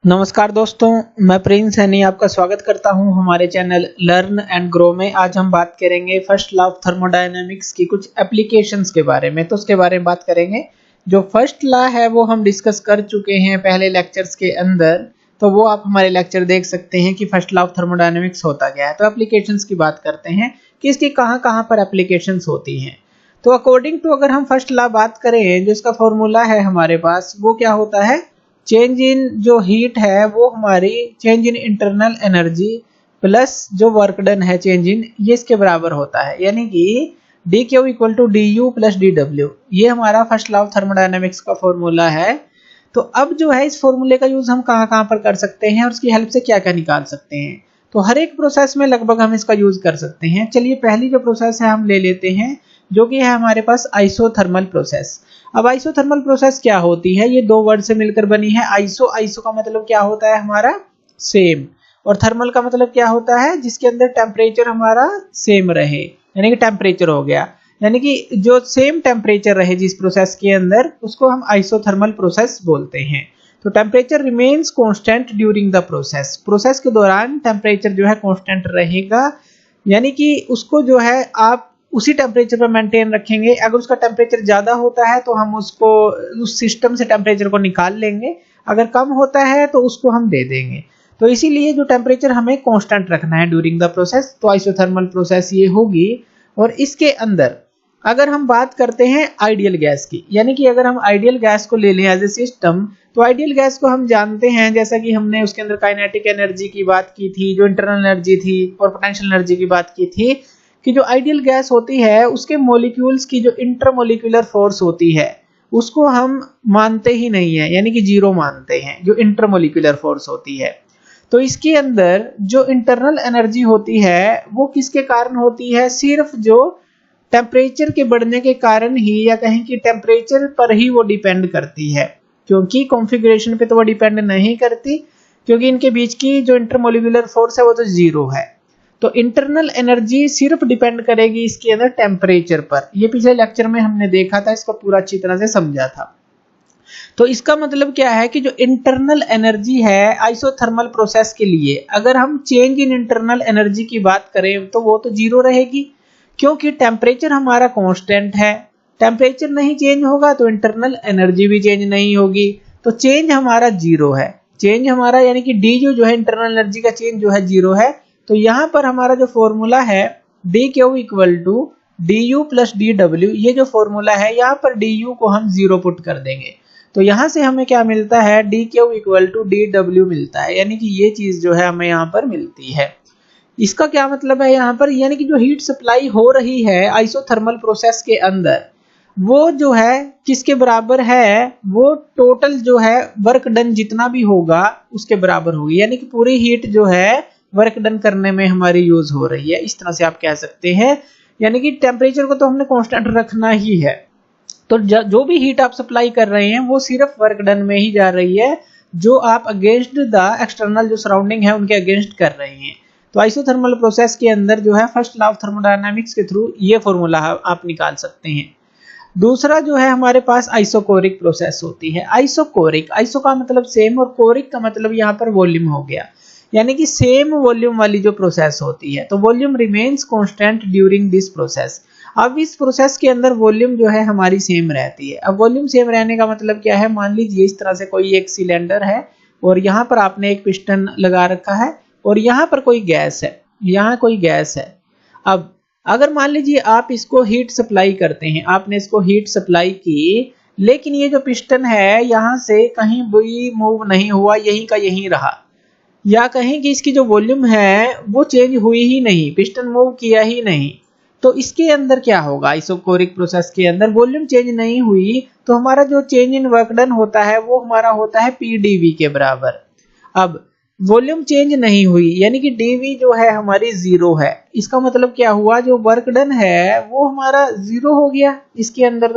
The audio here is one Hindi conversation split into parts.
नमस्कार दोस्तों, मैं प्रिंस सैनी आपका स्वागत करता हूं हमारे चैनल लर्न एंड ग्रो में। आज हम बात करेंगे फर्स्ट लॉ ऑफ थर्मोडायनामिक्स की कुछ एप्लीकेशंस के बारे में। तो उसके बारे में बात करेंगे। जो फर्स्ट लॉ है वो हम डिस्कस कर चुके हैं पहले लेक्चर्स के अंदर, तो वो आप हमारे लेक्चर देख सकते हैं कि फर्स्ट लॉ ऑफ थर्मोडायनामिक्स होता क्या है। तो एप्लीकेशंस की बात करते हैं कि इसकी कहाँ पर एप्लीकेशंस होती हैं। तो अकॉर्डिंग टू अगर हम फर्स्ट लॉ बात करें, जो इसका फॉर्मूला है हमारे पास, वो क्या होता है, चेंज इन जो हीट है वो हमारी change in internal energy plus जो वर्क डन है चेंज इन, ये इसके बराबर होता है। यानी कि d q equal to d u plus d डब्ल्यू, ये हमारा फर्स्ट लॉ ऑफ थर्मोडायनामिक्स का फॉर्मूला है। तो अब जो है इस फॉर्मूले का यूज हम कहाँ पर कर सकते हैं और उसकी हेल्प से क्या क्या निकाल सकते हैं। तो हर एक प्रोसेस में लगभग हम इसका यूज कर सकते हैं। चलिए पहली जो प्रोसेस है हम ले लेते हैं, जो कि है हमारे पास आइसोथर्मल प्रोसेस। अब आइसोथर्मल प्रोसेस क्या होती है, ये दो वर्ड से मिलकर बनी है। आइसो का मतलब क्या होता है हमारा सेम, और थर्मल का मतलब क्या होता है जिसके अंदर टेम्परेचर हमारा सेम रहे, यानी कि टेम्परेचर हो गया, यानी कि जो सेम टेम्परेचर रहे जिस प्रोसेस के अंदर, उसको हम आइसोथर्मल प्रोसेस बोलते हैं। तो temperature remains constant during the process, process के दौरान टेम्परेचर जो है कांस्टेंट रहेगा, यानी कि उसको जो है आप उसी टेम्परेचर पर मेंटेन रखेंगे। अगर उसका टेम्परेचर ज्यादा होता है तो हम उसको उस सिस्टम से टेम्परेचर को निकाल लेंगे, अगर कम होता है तो उसको हम दे देंगे। तो इसीलिए जो टेम्परेचर हमें कांस्टेंट रखना है ड्यूरिंग द प्रोसेस, तो आइसोथर्मल प्रोसेस ये होगी। और इसके अंदर अगर हम बात करते हैं आइडियल गैस की, यानी कि अगर हम आइडियल गैस को ले लें एज ए सिस्टम, तो आइडियल गैस को हम जानते हैं, जैसा कि हमने उसके अंदर काइनेटिक एनर्जी की बात की थी, जो इंटरनल एनर्जी थी, और पोटेंशियल एनर्जी की बात की थी, कि जो आइडियल गैस होती है उसके मॉलिक्यूल्स की जो इंटरमोलिकुलर फोर्स होती है उसको हम मानते ही नहीं है, यानी कि जीरो मानते हैं, जो इंटरमोलिकुलर फोर्स होती है। तो इसके अंदर जो इंटरनल एनर्जी होती है वो किसके कारण होती है, सिर्फ जो टेम्परेचर के बढ़ने के कारण ही, या कहें कि टेम्परेचर पर ही वो डिपेंड करती है, क्योंकि कॉन्फ़िगरेशन पे तो वो डिपेंड नहीं करती, क्योंकि इनके बीच की जो इंटरमोलिकुलर फोर्स है वो तो जीरो है। तो इंटरनल एनर्जी सिर्फ डिपेंड करेगी इसके अंदर टेम्परेचर पर। ये पिछले लेक्चर में हमने देखा था, इसको पूरा अच्छी तरह से समझा था। तो इसका मतलब क्या है कि जो इंटरनल एनर्जी है आइसोथर्मल प्रोसेस के लिए, अगर हम चेंज इन इंटरनल एनर्जी की बात करें तो वो तो जीरो रहेगी, क्योंकि टेम्परेचर हमारा कांस्टेंट है। टेम्परेचर नहीं चेंज होगा तो इंटरनल एनर्जी भी चेंज नहीं होगी, तो चेंज हमारा जीरो है। चेंज हमारा यानी कि डी जो है इंटरनल एनर्जी का चेंज जो है जीरो है। तो यहां पर हमारा जो फॉर्मूला है d q equal to d u plus d डब्ल्यू, ये जो फॉर्मूला है यहाँ पर डी यू को हम जीरो पुट कर देंगे। तो यहां से हमें क्या मिलता है, d q equal to d डब्ल्यू मिलता है, यानी कि ये चीज जो है हमें यहाँ पर मिलती है। इसका क्या मतलब है यहाँ पर, यानी कि जो हीट सप्लाई हो रही है आइसोथर्मल प्रोसेस के अंदर, वो जो है किसके बराबर है, वो टोटल जो है वर्क डन जितना भी होगा उसके बराबर होगी, यानी कि पूरी हीट जो है वर्क डन करने में हमारी यूज हो रही है। इस तरह से आप कह सकते हैं, यानी कि टेम्परेचर को तो हमने कांस्टेंट रखना ही है। तो जो भी हीट आप सप्लाई कर रहे हैं वो सिर्फ वर्क डन में ही जा रही है, जो आप अगेंस्ट द एक्सटर्नल जो सराउंडिंग है उनके अगेंस्ट कर रहे हैं। तो आइसोथर्मल प्रोसेस के अंदर जो है फर्स्ट लॉ ऑफ थर्मोडायनामिक्स के थ्रू ये फॉर्मूला आप निकाल सकते हैं। दूसरा जो है हमारे पास आइसोकोरिक प्रोसेस होती है। आइसोकोरिक, आइसो का मतलब सेम और कोरिक का मतलब यहाँ पर वॉल्यूम हो गया, यानी कि सेम वॉल्यूम वाली जो प्रोसेस होती है। तो volume remains constant during this process. अब इस प्रोसेस के अंदर वॉल्यूम जो है हमारी सेम रहती है। अब वॉल्यूम सेम रहने का मतलब क्या है, मान लीजिए इस तरह से कोई एक सिलेंडर है और यहाँ पर आपने एक पिस्टन लगा रखा है और यहाँ पर कोई गैस है, यहाँ कोई गैस है। अब अगर मान लीजिए आप इसको हीट सप्लाई करते हैं, आपने इसको हीट सप्लाई की, लेकिन ये जो पिस्टन है यहाँ से कहीं भी मूव नहीं हुआ, यहीं का यहीं रहा, या कहें कि इसकी जो वॉल्यूम है वो चेंज हुई ही नहीं, पिस्टन मूव किया ही नहीं, तो इसके अंदर क्या होगा, आइसोकोरिक प्रोसेस के अंदर वॉल्यूम चेंज नहीं हुई तो हमारा जो चेंज इन वर्क डन होता है वो हमारा होता है पीडीवी के बराबर। अब वॉल्यूम चेंज नहीं हुई यानी कि डीवी जो है हमारी जीरो है, इसका मतलब क्या हुआ, जो वर्क डन है वो हमारा जीरो हो गया इसके अंदर।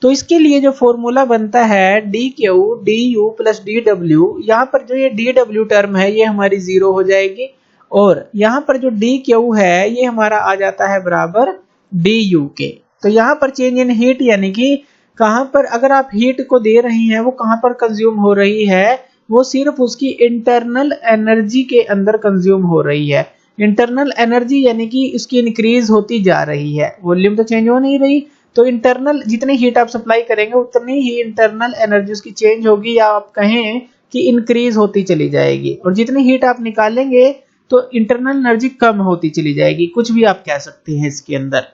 तो इसके लिए जो फॉर्मूला बनता है d Q D u plus d W, यहाँ पर जो ये डी डब्ल्यू टर्म है ये हमारी जीरो हो जाएगी, और यहाँ पर जो डी क्यू है ये हमारा आ जाता है बराबर डी यू के। तो यहाँ पर चेंज इन हीट, यानी कि कहाँ पर अगर आप हीट को दे रही हैं वो कहाँ पर कंज्यूम हो रही है, वो सिर्फ उसकी इंटरनल एनर्जी के अंदर कंज्यूम हो रही है। इंटरनल एनर्जी यानी कि उसकी इंक्रीज होती जा रही है, वॉल्यूम तो चेंज हो नहीं रही। तो इंटरनल जितनी हीट आप सप्लाई करेंगे उतनी ही इंटरनल एनर्जी उसकी चेंज होगी, या आप कहें कि इंक्रीज होती चली जाएगी। और जितनी हीट आप निकालेंगे तो इंटरनल एनर्जी कम होती चली जाएगी, कुछ भी आप कह सकते हैं इसके अंदर।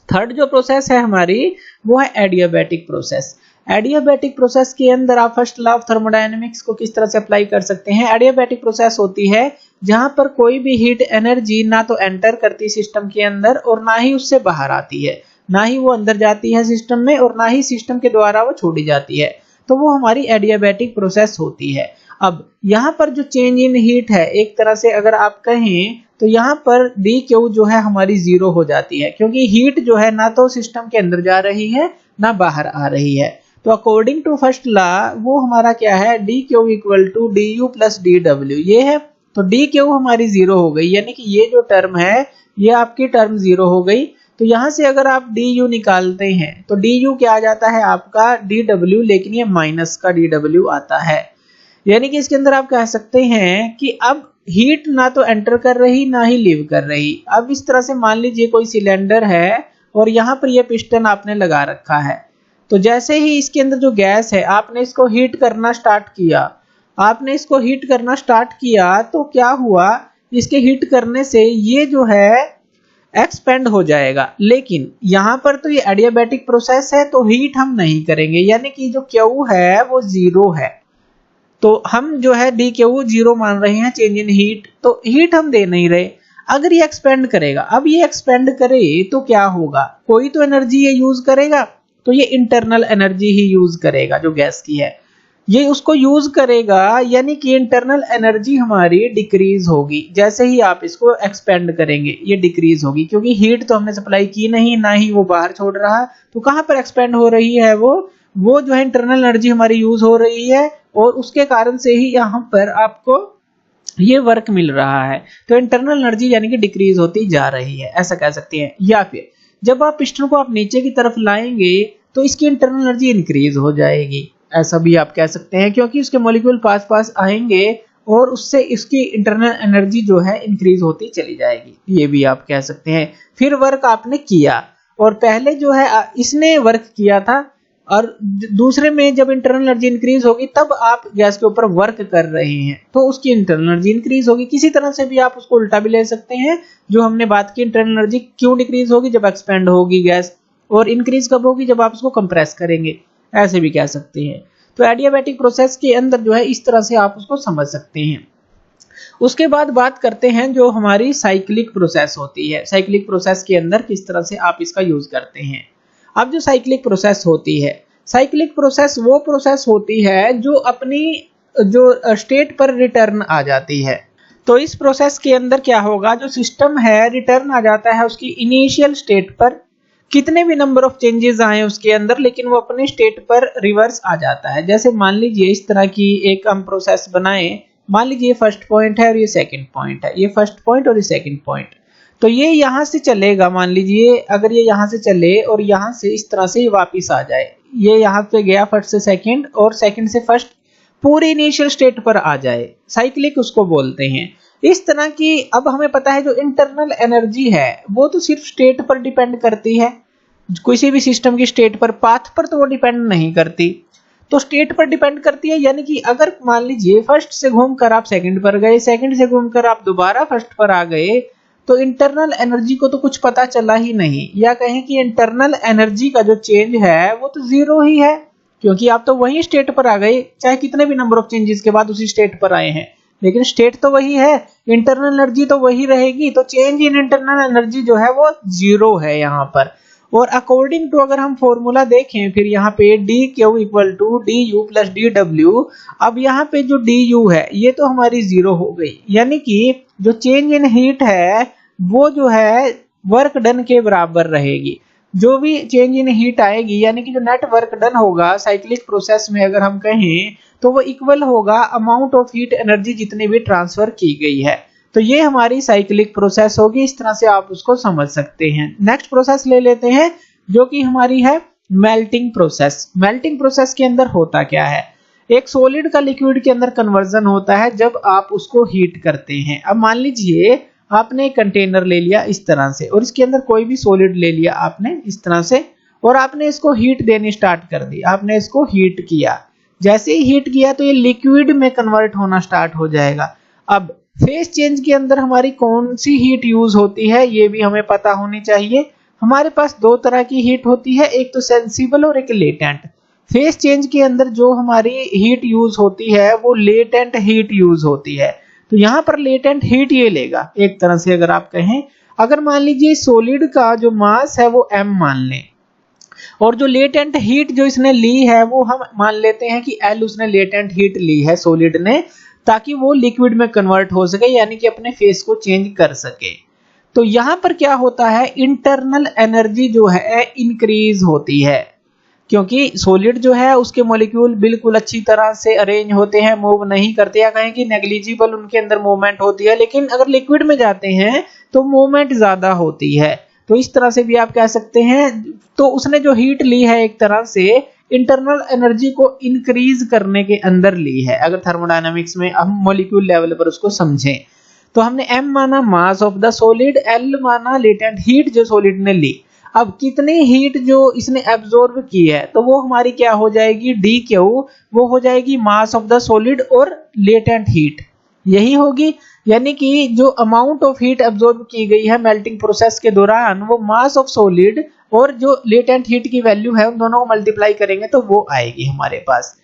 थर्ड जो प्रोसेस है हमारी वो है एडियाबैटिक प्रोसेस। एडियाबैटिक प्रोसेस के अंदर आप फर्स्ट लॉ ऑफ थर्मोडायनेमिक्स को किस तरह से अप्लाई कर सकते हैं। एडियाबैटिक प्रोसेस होती है जहां पर कोई भी हीट एनर्जी ना तो एंटर करती सिस्टम के अंदर और ना ही उससे बाहर आती है, ना ही वो अंदर जाती है सिस्टम में और ना ही सिस्टम के द्वारा वो छोड़ी जाती है। तो वो हमारी एडियाबैटिक प्रोसेस होती है। अब यहाँ पर जो चेंज इन हीट है, एक तरह से अगर आप कहें तो यहाँ पर डी क्यू जो है हमारी जीरो हो जाती है, क्योंकि हीट जो है ना तो सिस्टम के अंदर जा रही है ना बाहर आ रही है। तो अकॉर्डिंग टू फर्स्ट लॉ वो हमारा क्या है, d q equal to d u plus d डब्ल्यू, ये है। तो डी क्यू हमारी जीरो हो गई, यानी कि ये जो टर्म है ये आपकी टर्म जीरो हो गई। तो यहां से अगर आप डी यू निकालते हैं तो डी यू क्या आ जाता है आपका डी डब्ल्यू, लेकिन ये माइनस का डी डब्ल्यू आता है। यानी कि इसके अंदर आप कह सकते हैं कि अब हीट ना तो एंटर कर रही ना ही लीव कर रही। अब इस तरह से मान लीजिए कोई सिलेंडर है और यहाँ पर ये पिस्टन आपने लगा रखा है। तो जैसे ही इसके अंदर जो गैस है आपने इसको हीट करना स्टार्ट किया, तो क्या हुआ, इसके हीट करने से ये जो है एक्सपेंड हो जाएगा। लेकिन यहाँ पर तो ये एडियाबैटिक प्रोसेस है तो हीट हम नहीं करेंगे, यानी कि जो क्यू है वो जीरो है। तो हम जो है डी क्यू जीरो मान रहे हैं चेंज इन हीट, तो हीट हम दे नहीं रहे। अगर ये एक्सपेंड करेगा, अब ये एक्सपेंड करे तो क्या होगा, कोई तो एनर्जी ये यूज करेगा, तो ये इंटरनल एनर्जी ही यूज करेगा जो गैस की है, ये उसको यूज करेगा। यानी कि इंटरनल एनर्जी हमारी डिक्रीज होगी। जैसे ही आप इसको एक्सपेंड करेंगे ये डिक्रीज होगी, क्योंकि हीट तो हमने सप्लाई की नहीं, ना ही वो बाहर छोड़ रहा। तो कहां पर एक्सपेंड हो रही है, वो जो है इंटरनल एनर्जी हमारी यूज हो रही है, और उसके कारण से ही यहाँ पर आपको ये वर्क मिल रहा है। तो इंटरनल एनर्जी यानी कि डिक्रीज होती जा रही है, ऐसा कह सकते हैं। या फिर जब आप पिस्टन को आप नीचे की तरफ लाएंगे तो इसकी इंटरनल एनर्जी इंक्रीज हो जाएगी, ऐसा भी आप कह सकते हैं, क्योंकि उसके मॉलिक्यूल पास पास आएंगे और उससे इसकी इंटरनल एनर्जी जो है इंक्रीज होती चली जाएगी, ये भी आप कह सकते हैं। फिर वर्क आपने किया, और पहले जो है इसने वर्क किया था, और दूसरे में जब इंटरनल एनर्जी इंक्रीज होगी तब आप गैस के ऊपर वर्क कर रहे हैं, तो उसकी इंटरनल एनर्जी इंक्रीज होगी। किसी तरह से भी आप उसको उल्टा भी ले सकते हैं, जो हमने बात की इंटरनल एनर्जी क्यों डिक्रीज होगी, जब एक्सपेंड होगी गैस, और इंक्रीज कब होगी, जब आप उसको कंप्रेस करेंगे, ऐसे भी कह सकते हैं। तो एडियाबैटिक प्रोसेस के अंदर जो है इस तरह से आप उसको समझ सकते हैं। उसके बाद बात करते हैं जो हमारी साइक्लिक प्रोसेस होती है। साइक्लिक प्रोसेस के अंदर किस तरह से आप इसका यूज करते हैं। अब जो साइक्लिक प्रोसेस होती है, साइक्लिक प्रोसेस वो प्रोसेस होती है जो अपनी जो स्टेट पर रिटर्न आ जाती है। तो इस प्रोसेस के अंदर क्या होगा, जो सिस्टम है रिटर्न आ जाता है उसकी इनिशियल स्टेट पर, कितने भी नंबर ऑफ चेंजेस आए उसके अंदर, लेकिन वो अपने स्टेट पर रिवर्स आ जाता है। जैसे मान लीजिए इस तरह की एक हम प्रोसेस बनाए, मान लीजिए ये फर्स्ट पॉइंट है और ये सेकंड पॉइंट है, ये फर्स्ट पॉइंट और ये सेकंड पॉइंट। तो ये यहां से चलेगा, मान लीजिए अगर ये यहां से चले और यहां से इस तरह से वापस आ जाए, ये यहां पे गया फर्स्ट से सेकंड और सेकंड से फर्स्ट, पूरी इनिशियल स्टेट पर आ जाए, साइक्लिक उसको बोलते हैं। इस तरह की अब हमें पता है जो इंटरनल एनर्जी है वो तो सिर्फ स्टेट पर डिपेंड करती है, किसी भी सिस्टम की स्टेट पर, पाथ पर तो वो डिपेंड नहीं करती, तो स्टेट पर डिपेंड करती है। यानी कि अगर मान लीजिए फर्स्ट से घूमकर आप सेकंड पर गए, सेकंड से घूमकर आप दोबारा फर्स्ट पर आ गए, तो इंटरनल एनर्जी को तो कुछ पता चला ही नहीं, या कहें कि इंटरनल एनर्जी का जो चेंज है वो तो जीरो ही है, क्योंकि आप तो वही स्टेट पर आ गए, चाहे कितने भी नंबर ऑफ चेंजेस के बाद उसी स्टेट पर आए हैं, लेकिन स्टेट तो वही है, इंटरनल एनर्जी तो वही रहेगी। तो चेंज इन इंटरनल एनर्जी जो है वो जीरो है यहाँ पर। और अकॉर्डिंग टू अगर हम फॉर्मूला देखें, फिर यहाँ पे d q equal to d u plus d डब्ल्यू, अब यहाँ पे जो डी यू है ये तो हमारी जीरो हो गई, यानी कि जो चेंज इन हीट है वो जो है वर्क डन के बराबर रहेगी। जो भी चेंज इन हीट आएगी, यानी कि जो नेट वर्क डन होगा साइक्लिक प्रोसेस में अगर हम कहें, तो वो इक्वल होगा अमाउंट ऑफ हीट एनर्जी जितनी भी ट्रांसफर की गई है। तो ये हमारी साइक्लिक प्रोसेस होगी, इस तरह से आप उसको समझ सकते हैं। नेक्स्ट प्रोसेस ले लेते हैं जो कि हमारी है मेल्टिंग प्रोसेस। मेल्टिंग प्रोसेस के अंदर होता क्या है, एक सॉलिड का लिक्विड के अंदर कन्वर्जन होता है जब आप उसको हीट करते हैं। अब मान लीजिए आपने एक कंटेनर ले लिया इस तरह से और इसके अंदर कोई भी सॉलिड ले लिया आपने इस तरह से और आपने इसको हीट देनी स्टार्ट कर दी। आपने इसको हीट किया, जैसे ही हीट किया तो ये लिक्विड में कन्वर्ट होना स्टार्ट हो जाएगा। अब फेज चेंज के अंदर हमारी कौन सी हीट यूज होती है ये भी हमें पता होनी चाहिए। हमारे पास दो तरह की हीट होती है, एक तो सेंसिबल और एक लेटेंट। फेज चेंज के अंदर जो हमारी हीट यूज होती है वो लेटेंट हीट यूज होती है। तो यहाँ पर लेटेंट हीट ये लेगा एक तरह से, अगर आप कहें, अगर मान लीजिए सॉलिड का जो मास है वो m मान लें और जो लेटेंट हीट जो इसने ली है वो हम मान लेते हैं कि L उसने लेटेंट हीट ली है सॉलिड ने, ताकि वो लिक्विड में कन्वर्ट हो सके, यानी कि अपने फेस को चेंज कर सके। तो यहां पर क्या होता है, इंटरनल एनर्जी जो है इंक्रीज होती है, क्योंकि सॉलिड जो है उसके मॉलिक्यूल बिल्कुल अच्छी तरह से अरेंज होते हैं, मूव नहीं करते, या कहें कि नेग्लिजिबल उनके अंदर मूवमेंट होती है। लेकिन अगर लिक्विड में जाते हैं तो मूवमेंट ज्यादा होती है। तो इस तरह से भी आप कह सकते हैं। तो उसने जो हीट ली है एक तरह से इंटरनल एनर्जी को इंक्रीज करने के अंदर ली है, अगर थर्मोडायनामिक्स में हम मॉलिक्यूल लेवल पर उसको समझें। तो हमने m माना mass of the solid, L माना लेटेंट हीट जो सॉलिड ने ली। अब कितनी हीट जो इसने एब्जॉर्ब की है तो वो हमारी क्या हो जाएगी, dq, वो हो जाएगी मास ऑफ द सॉलिड और लेटेंट हीट, यही होगी। यानी कि जो अमाउंट ऑफ हीट एब्जॉर्ब की गई है मेल्टिंग प्रोसेस के दौरान वो मास ऑफ सॉलिड और जो लेटेंट हीट की वैल्यू है उन दोनों को मल्टीप्लाई करेंगे तो वो आएगी हमारे पास।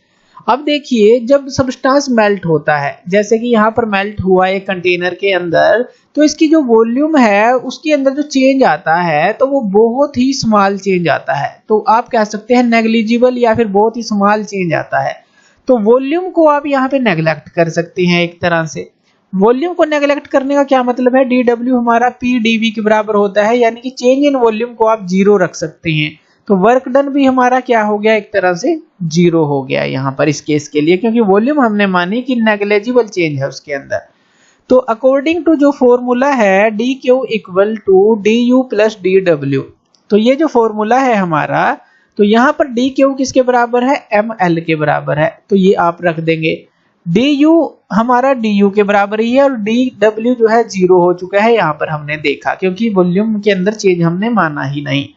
अब देखिए जब सब्सटेंस मेल्ट होता है, जैसे कि यहाँ पर मेल्ट हुआ एक कंटेनर के अंदर, तो इसकी जो वॉल्यूम है उसके अंदर जो चेंज आता है तो वो बहुत ही स्मॉल चेंज आता है। तो आप कह सकते हैं नेग्लिजिबल या फिर बहुत ही स्मॉल चेंज आता है। तो वॉल्यूम को आप यहाँ पे नेग्लेक्ट कर सकते हैं एक तरह से। वॉल्यूम को नेग्लेक्ट करने का क्या मतलब है, dw हमारा pdv के बराबर होता है, यानी कि चेंज इन वॉल्यूम को आप जीरो रख सकते हैं। तो वर्क डन भी हमारा क्या हो गया, एक तरह से जीरो हो गया यहाँ पर इस केस के लिए, क्योंकि वॉल्यूम हमने मानी कि नेग्लिजिबल चेंज है उसके अंदर। तो अकॉर्डिंग टू जो फॉर्मूला है dq equal to du plus dw, तो ये जो फॉर्मूला है हमारा, तो यहाँ पर dq किसके बराबर है, ml के बराबर है। तो ये आप रख देंगे, du हमारा du के बराबर ही है और dw जो है जीरो हो चुका है यहाँ पर हमने देखा, क्योंकि वॉल्यूम के अंदर चेंज हमने माना ही नहीं।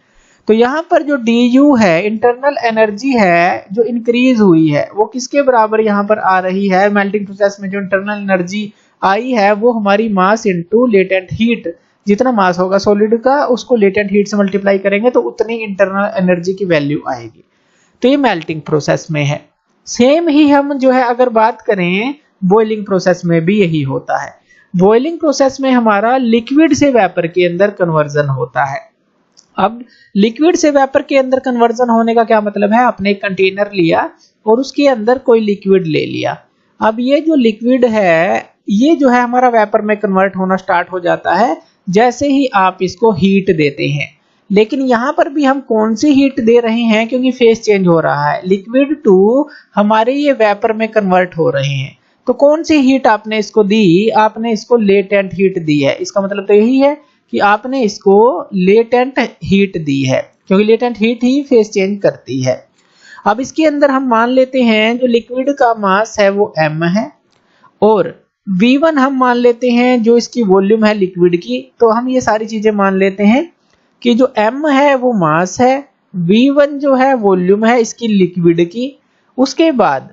तो यहाँ पर जो du है इंटरनल एनर्जी है जो इंक्रीज हुई है वो किसके बराबर यहाँ पर आ रही है, मेल्टिंग प्रोसेस में जो इंटरनल एनर्जी आई है वो हमारी मास इनटू लेटेंट हीट, जितना मास होगा सॉलिड का उसको लेटेंट हीट से मल्टीप्लाई करेंगे तो उतनी इंटरनल एनर्जी की वैल्यू आएगी। तो ये मेल्टिंग प्रोसेस में है। सेम ही हम जो है अगर बात करें बॉइलिंग प्रोसेस में भी यही होता है। बॉइलिंग प्रोसेस में हमारा लिक्विड से वेपर के अंदर कन्वर्जन होता है। अब लिक्विड से वेपर के अंदर कन्वर्जन होने का क्या मतलब है, आपने एक कंटेनर लिया और उसके अंदर कोई लिक्विड ले लिया। अब ये जो लिक्विड है ये जो है हमारा वेपर में कन्वर्ट होना स्टार्ट हो जाता है जैसे ही आप इसको हीट देते हैं। लेकिन यहाँ पर भी हम कौन सी हीट दे रहे हैं, क्योंकि फेस चेंज हो रहा है, लिक्विड टू हमारे ये वेपर में कन्वर्ट हो रहे हैं। तो कौन सी हीट आपने इसको दी, आपने इसको लेटेंट हीट दी है। इसका मतलब तो यही है कि आपने इसको लेटेंट हीट दी है, क्योंकि लेटेंट हीट ही फेस चेंज करती है। अब इसके अंदर हम मान लेते हैं जो लिक्विड का मास है वो m है और v1 हम मान लेते हैं जो इसकी वॉल्यूम है लिक्विड की। तो हम ये सारी चीजें मान लेते हैं कि जो m है वो मास है, v1 जो है वॉल्यूम है इसकी लिक्विड की। उसके बाद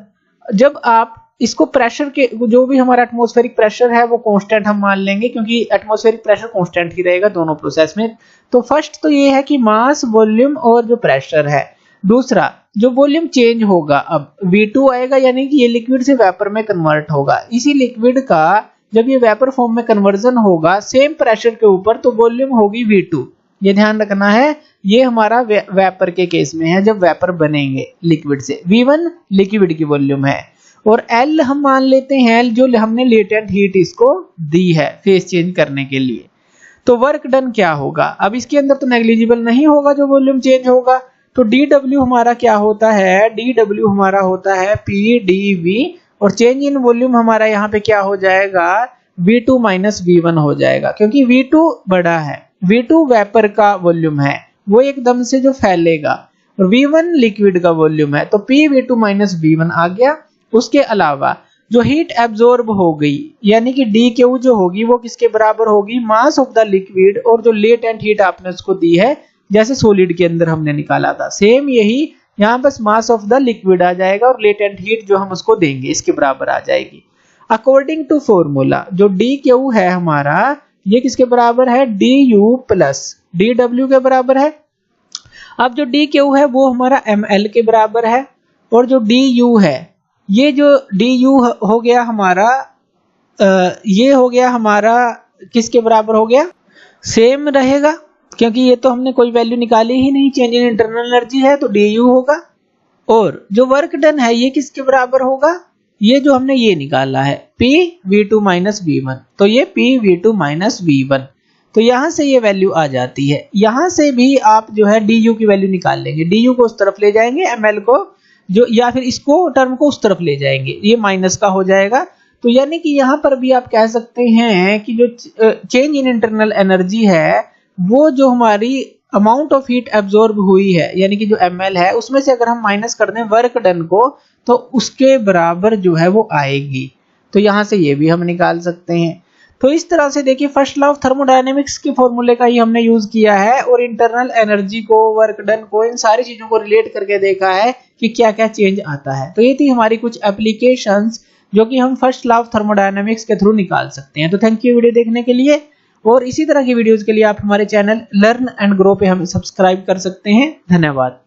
जब आप इसको प्रेशर के जो भी हमारा एटमॉस्फेरिक प्रेशर है वो कांस्टेंट हम मान लेंगे, क्योंकि एटमॉस्फेरिक प्रेशर कांस्टेंट ही रहेगा दोनों प्रोसेस में। तो फर्स्ट तो ये है कि मास, वॉल्यूम और जो प्रेशर है। दूसरा जो वॉल्यूम चेंज होगा, अब V2 आएगा, यानी कि ये लिक्विड से वेपर में कन्वर्ट होगा। इसी लिक्विड का जब ये वेपर फॉर्म में कन्वर्जन होगा सेम प्रेशर के ऊपर तो वॉल्यूम होगी V2। ये ध्यान रखना है, ये हमारा वेपर के केस में है जब वेपर बनेंगे लिक्विड से। V1 लिक्विड की वॉल्यूम है और L हम मान लेते हैं जो हमने लेटेंट हीट इसको दी है फेस चेंज करने के लिए। तो वर्क डन क्या होगा, अब इसके अंदर तो नेग्लिजिबल नहीं होगा जो वॉल्यूम चेंज होगा। तो dw हमारा क्या होता है, dw हमारा होता है pdv और चेंज इन वॉल्यूम हमारा यहाँ पे क्या हो जाएगा, v2 माइनस v1 हो जाएगा, क्योंकि v2 बड़ा है, v2 वेपर का वॉल्यूम है वो एकदम से जो फैलेगा और v1 लिक्विड का वॉल्यूम है। तो pv2 माइनस v1 आ गया उसके अलावा जो हीट एब्जॉर्ब हो गई यानी कि डी क्यू जो होगी वो किसके बराबर होगी, मास ऑफ द लिक्विड, और जो लेटेंट हीट आपने उसको दी है जैसे सॉलिड के अंदर हमने निकाला था, सेम यही यहाँ बस मास ऑफ द लिक्विड आ जाएगा और लेटेंट हीट जो हम उसको देंगे इसके बराबर आ जाएगी। अकॉर्डिंग टू फॉर्मूला जो डी क्यू है हमारा ये किसके बराबर है, D u plus d W के बराबर है। अब जो डी क्यू है वो हमारा एम एल के बराबर है और जो डी यू है ये जो डी यू हो गया हमारा ये हो गया हमारा किसके बराबर हो गया, सेम रहेगा क्योंकि ये तो हमने कोई वैल्यू निकाली ही नहीं, चेंज इन इंटरनल एनर्जी है तो डी यू होगा। और जो वर्क डन है ये किसके बराबर होगा, ये जो हमने ये निकाला है P V2 माइनस V1, तो ये P V2 माइनस V1, तो यहां से ये वैल्यू आ जाती है। यहां से भी आप जो है डी यू की वैल्यू निकाल लेंगे, डी यू को उस तरफ ले जाएंगे, एम एल को जो या फिर इसको टर्म को उस तरफ ले जाएंगे, ये माइनस का हो जाएगा। तो यानी कि यहाँ पर भी आप कह सकते हैं कि जो चेंज इन इंटरनल एनर्जी है वो जो हमारी अमाउंट ऑफ हीट एब्जॉर्ब हुई है यानी कि जो ml है उसमें से अगर हम माइनस कर दें वर्क डन को तो उसके बराबर जो है वो आएगी। तो यहाँ से ये भी हम निकाल सकते हैं। तो इस तरह से देखिए फर्स्ट लॉ ऑफ थर्मोडायनेमिक्स के फॉर्मूले का ही हमने यूज किया है और इंटरनल एनर्जी को, वर्क डन को, इन सारी चीजों को रिलेट करके देखा है कि क्या क्या चेंज आता है। तो ये थी हमारी कुछ एप्लीकेशंस जो कि हम फर्स्ट लॉ ऑफ थर्मोडायनेमिक्स के थ्रू निकाल सकते हैं। तो थैंक यू वीडियो देखने के लिए, और इसी तरह की वीडियोस के लिए आप हमारे चैनल लर्न एंड ग्रो पे हमें सब्सक्राइब कर सकते हैं। धन्यवाद।